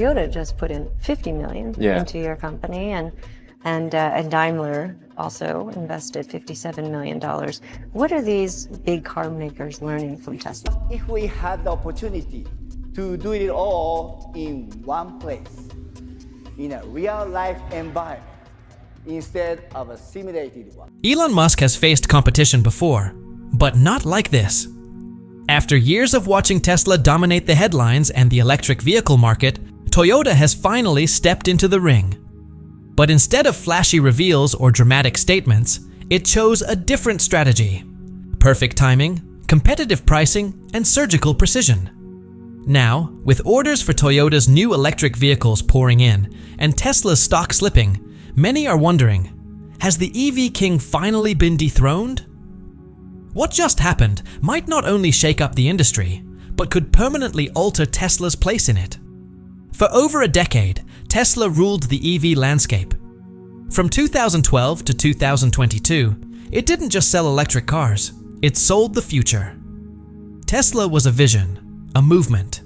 Toyota just put in $50 million into your company, and Daimler also invested $57 million. What are these big car makers learning from Tesla? If we had the opportunity to do it all in one place, in a real-life environment, instead of a simulated one. Elon Musk has faced competition before, but not like this. After years of watching Tesla dominate the headlines and the electric vehicle market, Toyota has finally stepped into the ring. But instead of flashy reveals or dramatic statements, it chose a different strategy. Perfect timing, competitive pricing, and surgical precision. Now, with orders for Toyota's new electric vehicles pouring in and Tesla's stock slipping, many are wondering, has the EV king finally been dethroned? What just happened might not only shake up the industry, but could permanently alter Tesla's place in it. For over a decade, Tesla ruled the EV landscape. From 2012 to 2022, it didn't just sell electric cars, it sold the future. Tesla was a vision, a movement.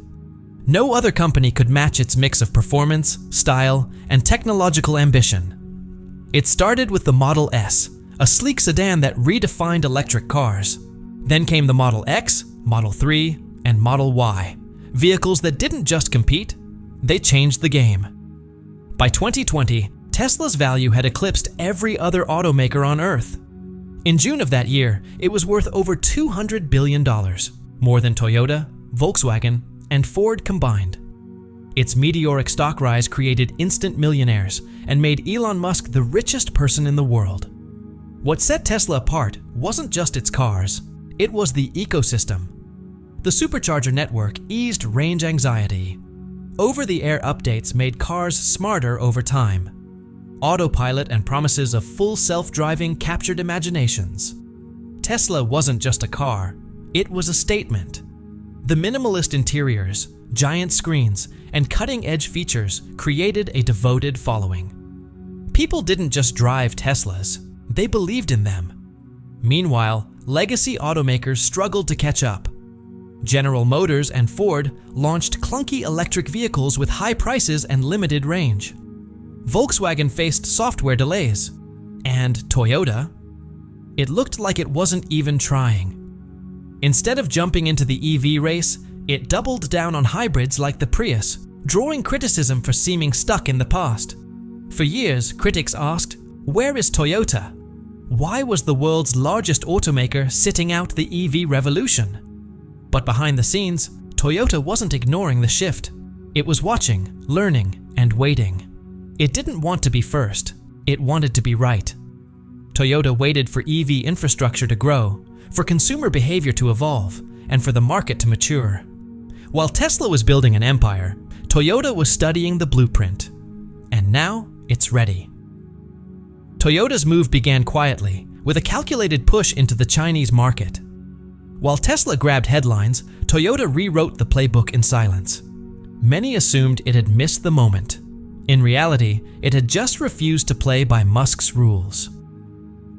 No other company could match its mix of performance, style, and technological ambition. It started with the Model S, a sleek sedan that redefined electric cars. Then came the Model X, Model 3, and Model Y, vehicles that didn't just compete, they changed the game. By 2020, Tesla's value had eclipsed every other automaker on Earth. In June of that year, it was worth over $200 billion, more than Toyota, Volkswagen, and Ford combined. Its meteoric stock rise created instant millionaires and made Elon Musk the richest person in the world. What set Tesla apart wasn't just its cars, it was the ecosystem. The supercharger network eased range anxiety. Over-the-air updates made cars smarter over time. Autopilot and promises of full self-driving captured imaginations. Tesla wasn't just a car, it was a statement. The minimalist interiors, giant screens, and cutting-edge features created a devoted following. People didn't just drive Teslas, they believed in them. Meanwhile, legacy automakers struggled to catch up. General Motors and Ford launched clunky electric vehicles with high prices and limited range. Volkswagen faced software delays. And Toyota? It looked like it wasn't even trying. Instead of jumping into the EV race, it doubled down on hybrids like the Prius, drawing criticism for seeming stuck in the past. For years, critics asked, where is Toyota? Why was the world's largest automaker sitting out the EV revolution? But behind the scenes, Toyota wasn't ignoring the shift. It was watching, learning, and waiting. It didn't want to be first, it wanted to be right. Toyota waited for EV infrastructure to grow, for consumer behavior to evolve, and for the market to mature. While Tesla was building an empire, Toyota was studying the blueprint. And now, it's ready. Toyota's move began quietly, with a calculated push into the Chinese market. While Tesla grabbed headlines, Toyota rewrote the playbook in silence. Many assumed it had missed the moment. In reality, it had just refused to play by Musk's rules.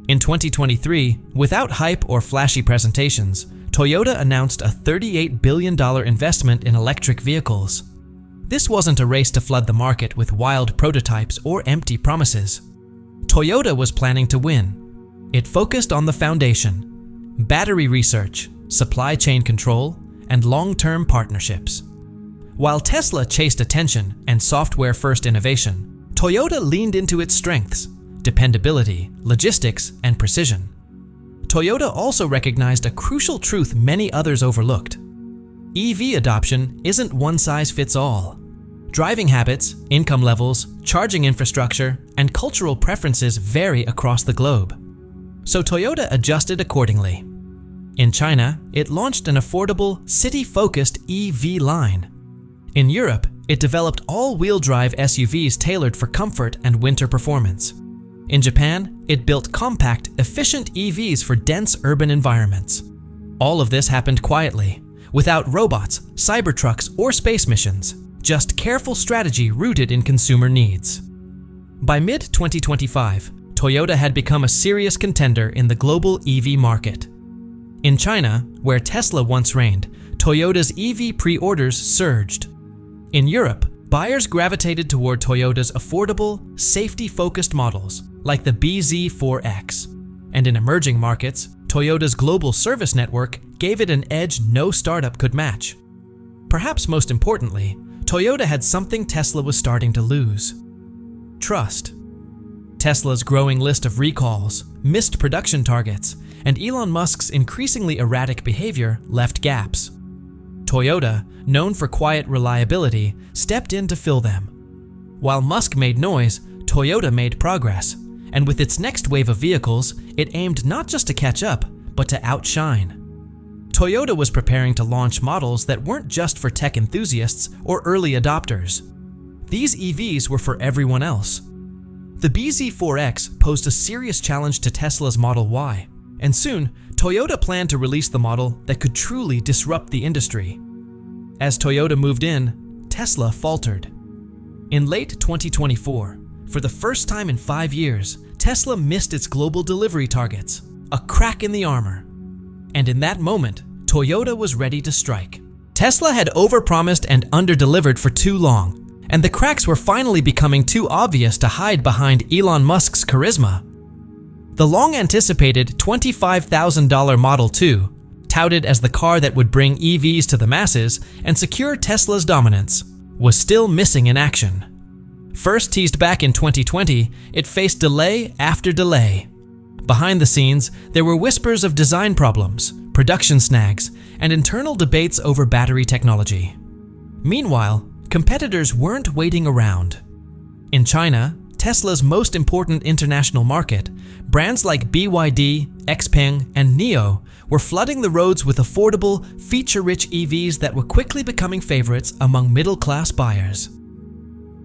In 2023, without hype or flashy presentations, Toyota announced a $38 billion investment in electric vehicles. This wasn't a race to flood the market with wild prototypes or empty promises. Toyota was planning to win. It focused on the foundation: battery research, supply chain control, and long-term partnerships. While Tesla chased attention and software-first innovation, Toyota leaned into its strengths: dependability, logistics, and precision. Toyota also recognized a crucial truth many others overlooked. EV adoption isn't one-size-fits-all. Driving habits, income levels, charging infrastructure, and cultural preferences vary across the globe. So Toyota adjusted accordingly. In China, it launched an affordable, city-focused EV line. In Europe, it developed all-wheel drive SUVs tailored for comfort and winter performance. In Japan, it built compact, efficient EVs for dense urban environments. All of this happened quietly, without robots, cybertrucks, or space missions, just careful strategy rooted in consumer needs. By mid-2025, Toyota had become a serious contender in the global EV market. In China, where Tesla once reigned, Toyota's EV pre-orders surged. In Europe, buyers gravitated toward Toyota's affordable, safety-focused models like the BZ4X. And in emerging markets, Toyota's global service network gave it an edge no startup could match. Perhaps most importantly, Toyota had something Tesla was starting to lose: trust. Tesla's growing list of recalls, missed production targets, and Elon Musk's increasingly erratic behavior left gaps. Toyota, known for quiet reliability, stepped in to fill them. While Musk made noise, Toyota made progress, and with its next wave of vehicles, it aimed not just to catch up, but to outshine. Toyota was preparing to launch models that weren't just for tech enthusiasts or early adopters. These EVs were for everyone else. The BZ4X posed a serious challenge to Tesla's Model Y, and soon, Toyota planned to release the model that could truly disrupt the industry. As Toyota moved in, Tesla faltered. In late 2024, for the first time in 5 years, Tesla missed its global delivery targets, a crack in the armor. And in that moment, Toyota was ready to strike. Tesla had overpromised and underdelivered for too long, and the cracks were finally becoming too obvious to hide behind Elon Musk's charisma. The long-anticipated $25,000 Model 2, touted as the car that would bring EVs to the masses and secure Tesla's dominance, was still missing in action. First teased back in 2020, it faced delay after delay. Behind the scenes, there were whispers of design problems, production snags, and internal debates over battery technology. Meanwhile, competitors weren't waiting around. In China, Tesla's most important international market, brands like BYD, Xpeng, and NIO were flooding the roads with affordable, feature-rich EVs that were quickly becoming favorites among middle-class buyers.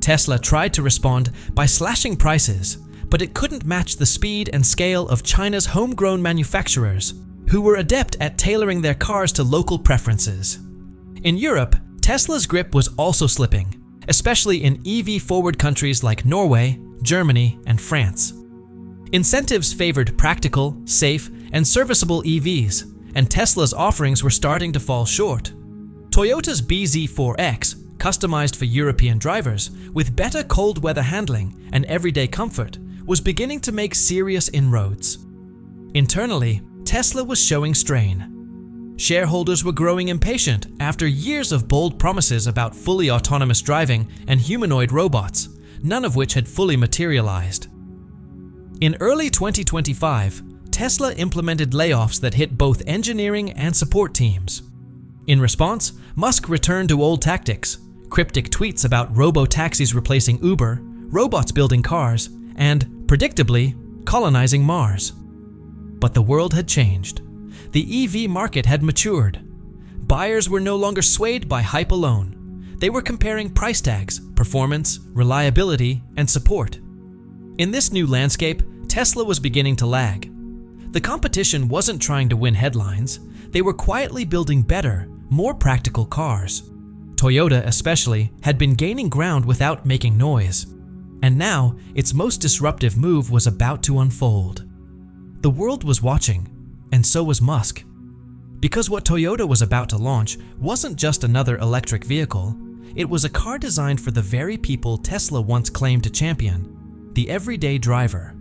Tesla tried to respond by slashing prices, but it couldn't match the speed and scale of China's homegrown manufacturers, who were adept at tailoring their cars to local preferences. In Europe, Tesla's grip was also slipping, especially in EV-forward countries like Norway, Germany, and France. Incentives favored practical, safe, and serviceable EVs, and Tesla's offerings were starting to fall short. Toyota's BZ4X, customized for European drivers, with better cold weather handling and everyday comfort, was beginning to make serious inroads. Internally, Tesla was showing strain. Shareholders were growing impatient after years of bold promises about fully autonomous driving and humanoid robots, none of which had fully materialized. In early 2025, Tesla implemented layoffs that hit both engineering and support teams. In response, Musk returned to old tactics: cryptic tweets about robo-taxis replacing Uber, robots building cars, and, predictably, colonizing Mars. But the world had changed. The EV market had matured. Buyers were no longer swayed by hype alone. They were comparing price tags, performance, reliability, and support. In this new landscape, Tesla was beginning to lag. The competition wasn't trying to win headlines. They were quietly building better, more practical cars. Toyota, especially, had been gaining ground without making noise. And now, its most disruptive move was about to unfold. The world was watching, and so was Musk. Because what Toyota was about to launch wasn't just another electric vehicle, it was a car designed for the very people Tesla once claimed to champion: the everyday driver.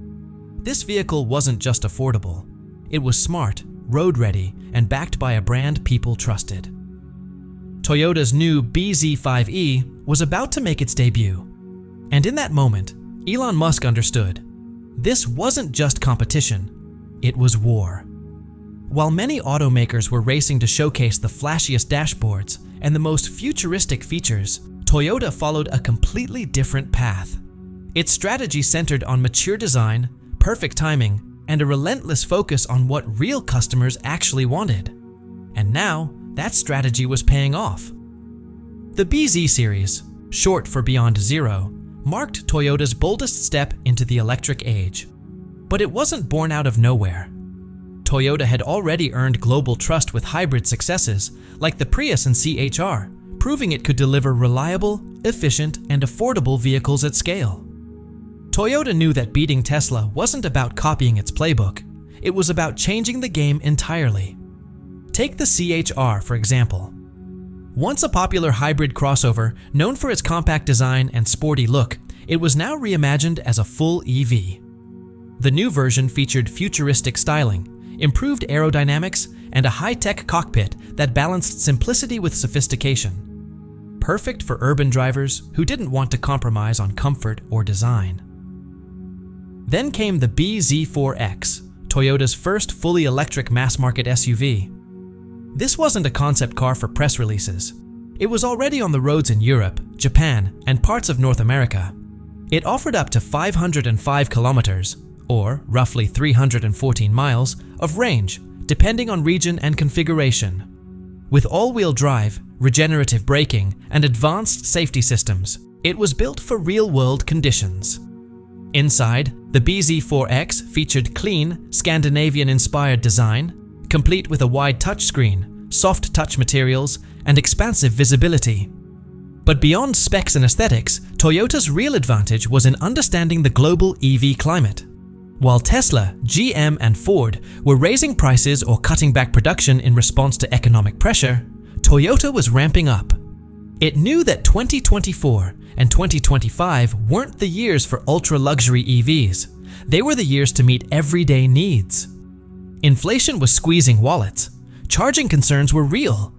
This vehicle wasn't just affordable. It was smart, road-ready, and backed by a brand people trusted. Toyota's new BZ5e was about to make its debut. And in that moment, Elon Musk understood. This wasn't just competition, it was war. While many automakers were racing to showcase the flashiest dashboards and the most futuristic features, Toyota followed a completely different path. Its strategy centered on mature design, perfect timing, and a relentless focus on what real customers actually wanted. And now, that strategy was paying off. The BZ series, short for Beyond Zero, marked Toyota's boldest step into the electric age. But it wasn't born out of nowhere. Toyota had already earned global trust with hybrid successes like the Prius and CHR, proving it could deliver reliable, efficient, and affordable vehicles at scale. Toyota knew that beating Tesla wasn't about copying its playbook. It was about changing the game entirely. Take the CHR, for example. Once a popular hybrid crossover known for its compact design and sporty look, it was now reimagined as a full EV. The new version featured futuristic styling, improved aerodynamics, and a high-tech cockpit that balanced simplicity with sophistication. Perfect for urban drivers who didn't want to compromise on comfort or design. Then came the bZ4X, Toyota's first fully electric mass-market SUV. This wasn't a concept car for press releases. It was already on the roads in Europe, Japan, and parts of North America. It offered up to 505 kilometers, or roughly 314 miles, of range, depending on region and configuration. With all-wheel drive, regenerative braking, and advanced safety systems, it was built for real-world conditions. Inside, the bZ4X featured clean, Scandinavian-inspired design, complete with a wide touchscreen, soft touch materials, and expansive visibility. But beyond specs and aesthetics, Toyota's real advantage was in understanding the global EV climate. While Tesla, GM, and Ford were raising prices or cutting back production in response to economic pressure, Toyota was ramping up. It knew that 2024 and 2025 weren't the years for ultra-luxury EVs. They were the years to meet everyday needs. Inflation was squeezing wallets. Charging concerns were real.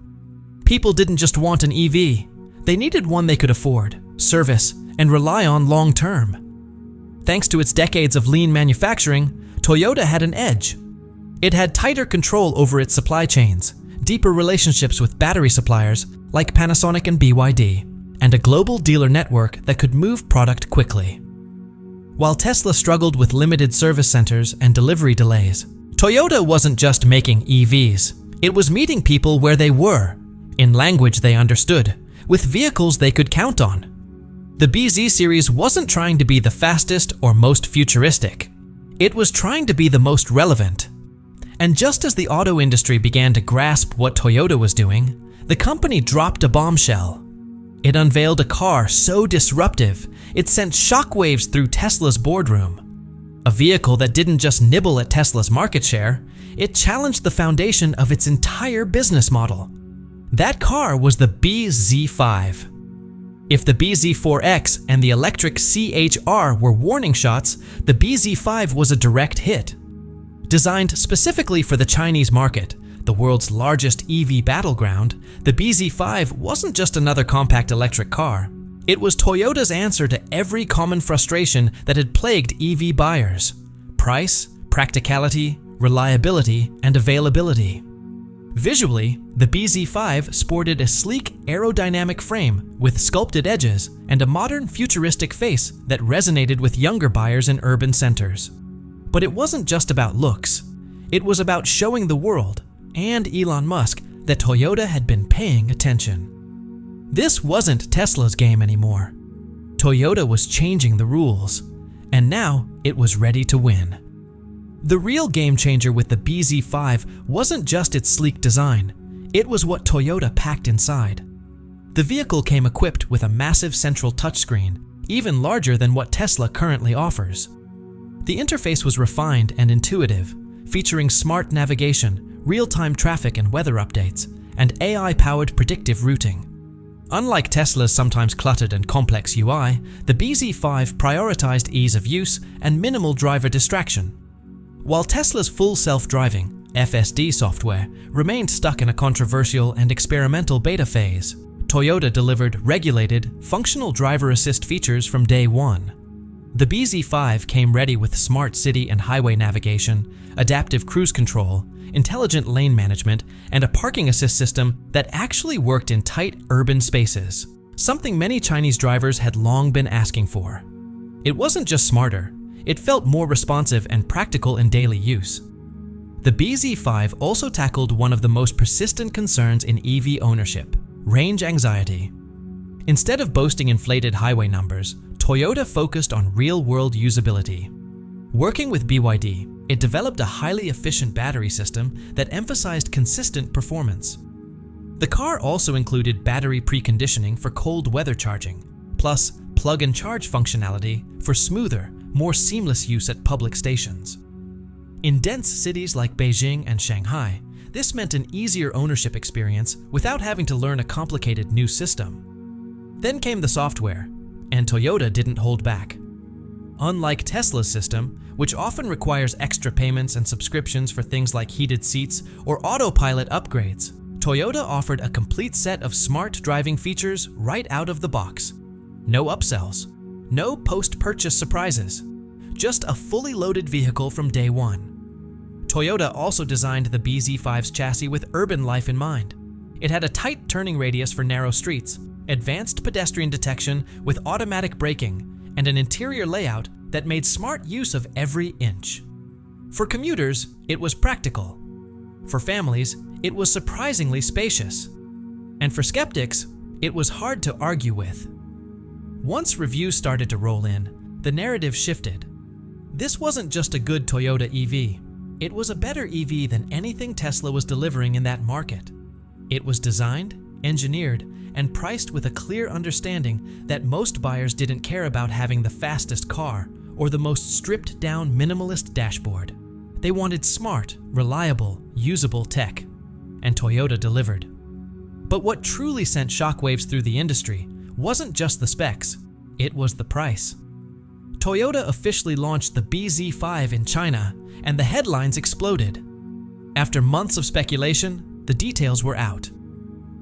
People didn't just want an EV. They needed one they could afford, service, and rely on long-term. Thanks to its decades of lean manufacturing, Toyota had an edge. It had tighter control over its supply chains, deeper relationships with battery suppliers like Panasonic and BYD, and a global dealer network that could move product quickly. While Tesla struggled with limited service centers and delivery delays, Toyota wasn't just making EVs. It was meeting people where they were, in language they understood, with vehicles they could count on. The bZ series wasn't trying to be the fastest or most futuristic. It was trying to be the most relevant. And just as the auto industry began to grasp what Toyota was doing, the company dropped a bombshell. It unveiled a car so disruptive, it sent shockwaves through Tesla's boardroom. A vehicle that didn't just nibble at Tesla's market share, it challenged the foundation of its entire business model. That car was the bZ5. If the bZ4X and the electric CHR were warning shots, the bZ5 was a direct hit. Designed specifically for the Chinese market, the world's largest EV battleground, the bZ5 wasn't just another compact electric car. It was Toyota's answer to every common frustration that had plagued EV buyers: price, practicality, reliability, and availability. Visually, the bZ5 sported a sleek aerodynamic frame with sculpted edges and a modern futuristic face that resonated with younger buyers in urban centers. But it wasn't just about looks. It was about showing the world, and Elon Musk, that Toyota had been paying attention. This wasn't Tesla's game anymore. Toyota was changing the rules, and now it was ready to win. The real game changer with the bZ5 wasn't just its sleek design, it was what Toyota packed inside. The vehicle came equipped with a massive central touchscreen, even larger than what Tesla currently offers. The interface was refined and intuitive, featuring smart navigation, real-time traffic and weather updates, and AI-powered predictive routing. Unlike Tesla's sometimes cluttered and complex UI, the bZ5 prioritized ease of use and minimal driver distraction. While Tesla's full self-driving, FSD software, remained stuck in a controversial and experimental beta phase, Toyota delivered regulated, functional driver assist features from day one. The bZ5 came ready with smart city and highway navigation, adaptive cruise control, intelligent lane management, and a parking assist system that actually worked in tight urban spaces, something many Chinese drivers had long been asking for. It wasn't just smarter, it felt more responsive and practical in daily use. The bZ5 also tackled one of the most persistent concerns in EV ownership: range anxiety. Instead of boasting inflated highway numbers, Toyota focused on real-world usability. Working with BYD, it developed a highly efficient battery system that emphasized consistent performance. The car also included battery preconditioning for cold weather charging, plus plug-and-charge functionality for smoother, more seamless use at public stations. In dense cities like Beijing and Shanghai, This meant an easier ownership experience without having to learn a complicated new system. Then came the software, and Toyota didn't hold back. Unlike Tesla's system, which often requires extra payments and subscriptions for things like heated seats or autopilot upgrades, Toyota offered a complete set of smart driving features right out of the box. No upsells, no post-purchase surprises, just a fully loaded vehicle from day one. Toyota also designed the BZ5's chassis with urban life in mind. It had a tight turning radius for narrow streets, advanced pedestrian detection with automatic braking, and an interior layout that made smart use of every inch. For commuters, it was practical. For families, it was surprisingly spacious. And for skeptics, it was hard to argue with. Once reviews started to roll in, the narrative shifted. This wasn't just a good Toyota EV. It was a better EV than anything Tesla was delivering in that market. It was designed, engineered, and priced with a clear understanding that most buyers didn't care about having the fastest car or the most stripped-down minimalist dashboard. They wanted smart, reliable, usable tech, and Toyota delivered. But what truly sent shockwaves through the industry wasn't just the specs, it was the price. Toyota officially launched the BZ5 in China, and the headlines exploded. After months of speculation, the details were out.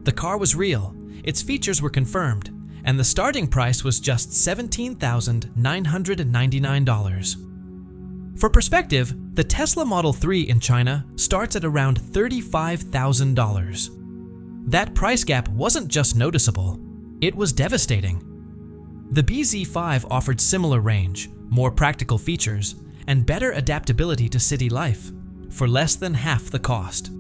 The car was real, its features were confirmed, and the starting price was just $17,999. For perspective, the Tesla Model 3 in China starts at around $35,000. That price gap wasn't just noticeable, it was devastating. The BZ5 offered similar range, more practical features, and better adaptability to city life, for less than half the cost.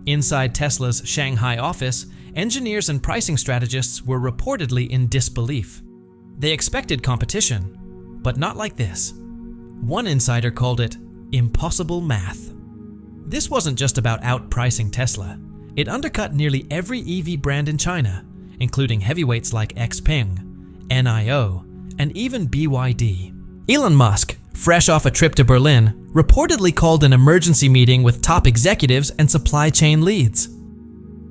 Inside Tesla's Shanghai office, engineers and pricing strategists were reportedly in disbelief. They expected competition, but not like this. One insider called it impossible math. This wasn't just about outpricing Tesla. It undercut nearly every EV brand in China, including heavyweights like Xpeng, NIO, and even BYD. Elon Musk, fresh off a trip to Berlin, reportedly called an emergency meeting with top executives and supply chain leads.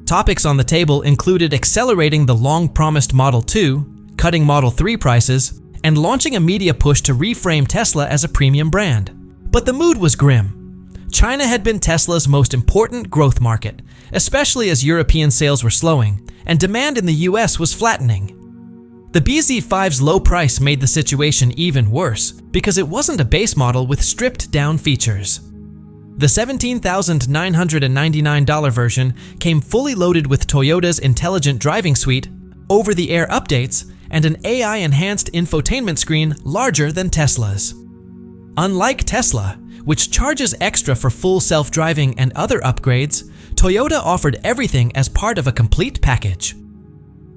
Topics on the table included accelerating the long-promised Model 2, cutting Model 3 prices, and launching a media push to reframe Tesla as a premium brand. But the mood was grim. China had been Tesla's most important growth market, especially as European sales were slowing, and demand in the US was flattening. The BZ5's low price made the situation even worse because it wasn't a base model with stripped-down features. The $17,999 version came fully loaded with Toyota's intelligent driving suite, over-the-air updates, and an AI-enhanced infotainment screen larger than Tesla's. Unlike Tesla, which charges extra for full self-driving and other upgrades, Toyota offered everything as part of a complete package.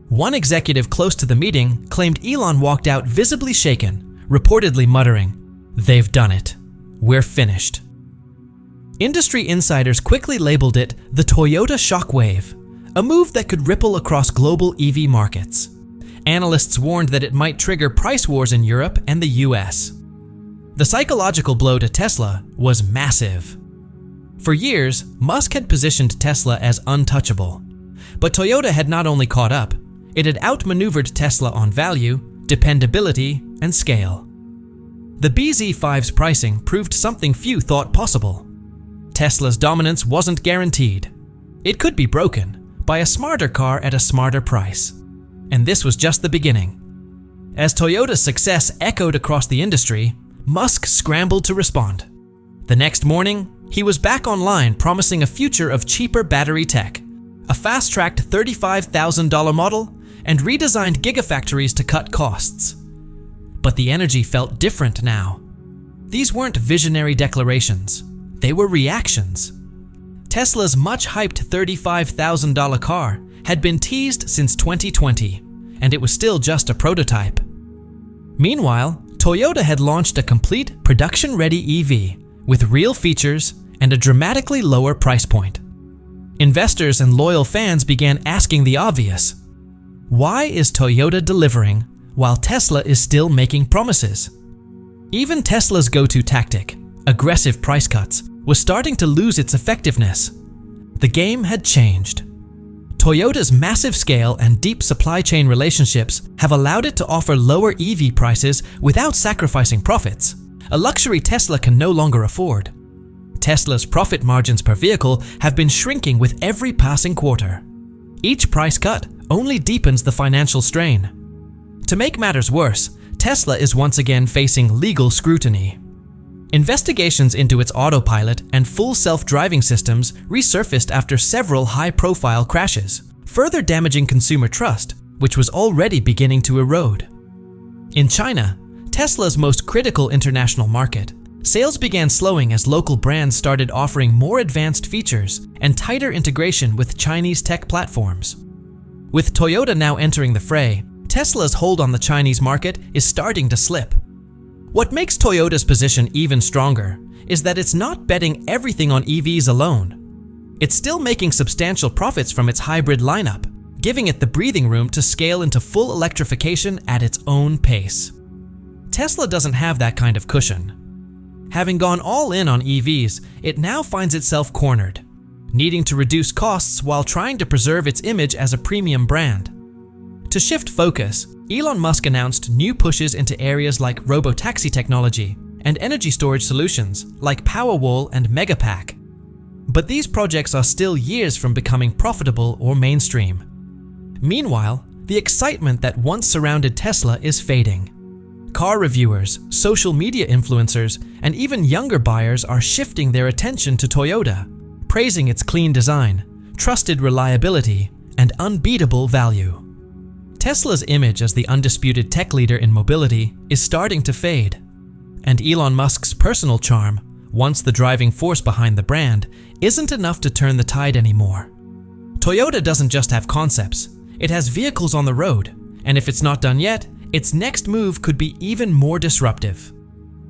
One executive close to the meeting claimed Elon walked out visibly shaken, reportedly muttering, "They've done it. We're finished." Industry insiders quickly labeled it the Toyota Shockwave, a move that could ripple across global EV markets. Analysts warned that it might trigger price wars in Europe and the US. The psychological blow to Tesla was massive. For years, Musk had positioned Tesla as untouchable. But Toyota had not only caught up, it had outmaneuvered Tesla on value, dependability, and scale. The BZ5's pricing proved something few thought possible. Tesla's dominance wasn't guaranteed. It could be broken by a smarter car at a smarter price. And this was just the beginning. As Toyota's success echoed across the industry, Musk scrambled to respond. The next morning, he was back online promising a future of cheaper battery tech, a fast-tracked $35,000 model, and redesigned gigafactories to cut costs. But the energy felt different now. These weren't visionary declarations, they were reactions. Tesla's much-hyped $35,000 car had been teased since 2020, and it was still just a prototype. Meanwhile, Toyota had launched a complete production-ready EV with real features and a dramatically lower price point. Investors and loyal fans began asking the obvious. Why is Toyota delivering while Tesla is still making promises? Even Tesla's go-to tactic, aggressive price cuts, was starting to lose its effectiveness. The game had changed. Toyota's massive scale and deep supply chain relationships have allowed it to offer lower EV prices without sacrificing profits, a luxury Tesla can no longer afford. Tesla's profit margins per vehicle have been shrinking with every passing quarter. Each price cut only deepens the financial strain. To make matters worse, Tesla is once again facing legal scrutiny. Investigations into its autopilot and full self-driving systems resurfaced after several high-profile crashes, further damaging consumer trust, which was already beginning to erode. In China, Tesla's most critical international market, sales began slowing as local brands started offering more advanced features and tighter integration with Chinese tech platforms. With Toyota now entering the fray, Tesla's hold on the Chinese market is starting to slip. What makes Toyota's position even stronger is that it's not betting everything on EVs alone. It's still making substantial profits from its hybrid lineup, giving it the breathing room to scale into full electrification at its own pace. Tesla doesn't have that kind of cushion. Having gone all in on EVs, it now finds itself cornered, needing to reduce costs while trying to preserve its image as a premium brand. To shift focus, Elon Musk announced new pushes into areas like robotaxi technology and energy storage solutions like Powerwall and Megapack. But these projects are still years from becoming profitable or mainstream. Meanwhile, the excitement that once surrounded Tesla is fading. Car reviewers, social media influencers, and even younger buyers are shifting their attention to Toyota, praising its clean design, trusted reliability, and unbeatable value. Tesla's image as the undisputed tech leader in mobility is starting to fade, and Elon Musk's personal charm, once the driving force behind the brand, isn't enough to turn the tide anymore. Toyota doesn't just have concepts, it has vehicles on the road, and if it's not done yet, its next move could be even more disruptive.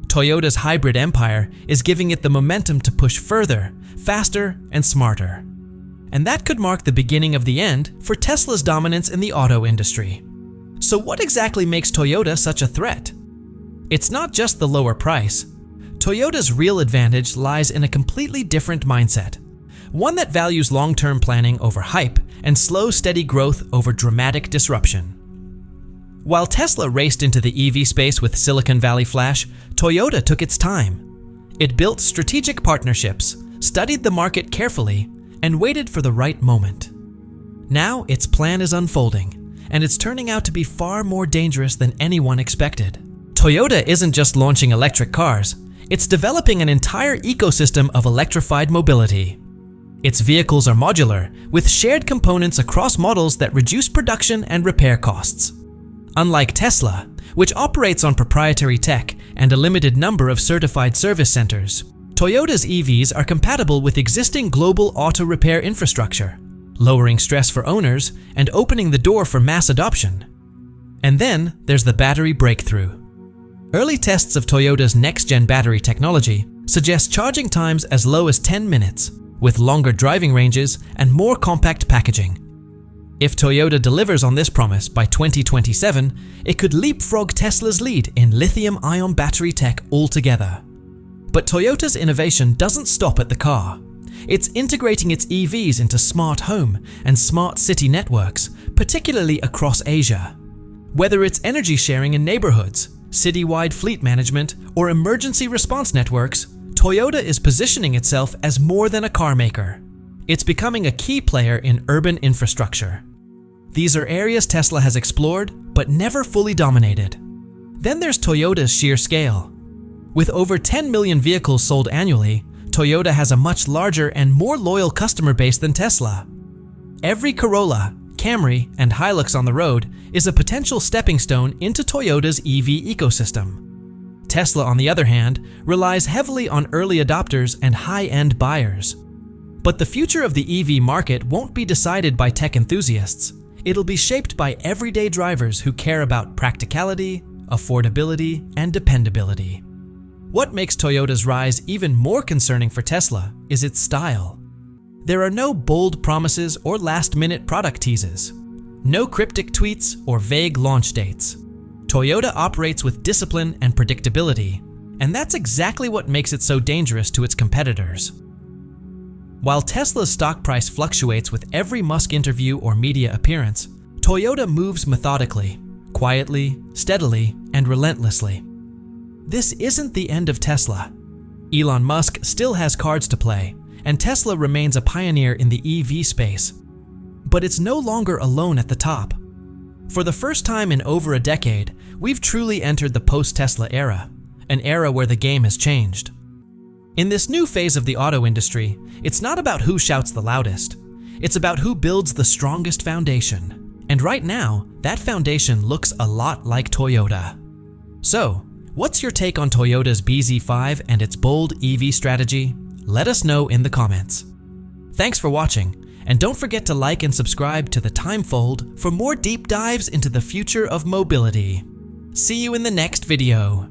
Toyota's hybrid empire is giving it the momentum to push further, faster, and smarter. And that could mark the beginning of the end for Tesla's dominance in the auto industry. So what exactly makes Toyota such a threat? It's not just the lower price. Toyota's real advantage lies in a completely different mindset, one that values long-term planning over hype and slow, steady growth over dramatic disruption. While Tesla raced into the EV space with Silicon Valley Flash, Toyota took its time. It built strategic partnerships, studied the market carefully, and waited for the right moment. Now its plan is unfolding, and it's turning out to be far more dangerous than anyone expected. Toyota isn't just launching electric cars, it's developing an entire ecosystem of electrified mobility. Its vehicles are modular, with shared components across models that reduce production and repair costs. Unlike Tesla, which operates on proprietary tech and a limited number of certified service centers, Toyota's EVs are compatible with existing global auto repair infrastructure, lowering stress for owners and opening the door for mass adoption. And then there's the battery breakthrough. Early tests of Toyota's next-gen battery technology suggest charging times as low as 10 minutes, with longer driving ranges and more compact packaging. If Toyota delivers on this promise by 2027, it could leapfrog Tesla's lead in lithium-ion battery tech altogether. But Toyota's innovation doesn't stop at the car. It's integrating its EVs into smart home and smart city networks, particularly across Asia. Whether it's energy sharing in neighborhoods, citywide fleet management, or emergency response networks, Toyota is positioning itself as more than a car maker. It's becoming a key player in urban infrastructure. These are areas Tesla has explored, but never fully dominated. Then there's Toyota's sheer scale. With over 10 million vehicles sold annually, Toyota has a much larger and more loyal customer base than Tesla. Every Corolla, Camry, and Hilux on the road is a potential stepping stone into Toyota's EV ecosystem. Tesla, on the other hand, relies heavily on early adopters and high-end buyers. But the future of the EV market won't be decided by tech enthusiasts. It'll be shaped by everyday drivers who care about practicality, affordability, and dependability. What makes Toyota's rise even more concerning for Tesla is its style. There are no bold promises or last-minute product teases, no cryptic tweets or vague launch dates. Toyota operates with discipline and predictability, and that's exactly what makes it so dangerous to its competitors. While Tesla's stock price fluctuates with every Musk interview or media appearance, Toyota moves methodically, quietly, steadily, and relentlessly. This isn't the end of Tesla. Elon Musk still has cards to play, and Tesla remains a pioneer in the EV space. But it's no longer alone at the top. For the first time in over a decade, we've truly entered the post-Tesla era, an era where the game has changed. In this new phase of the auto industry, it's not about who shouts the loudest. It's about who builds the strongest foundation. And right now, that foundation looks a lot like Toyota. So, what's your take on Toyota's BZ5 and its bold EV strategy? Let us know in the comments. Thanks for watching, and don't forget to like and subscribe to the Timefold for more deep dives into the future of mobility. See you in the next video.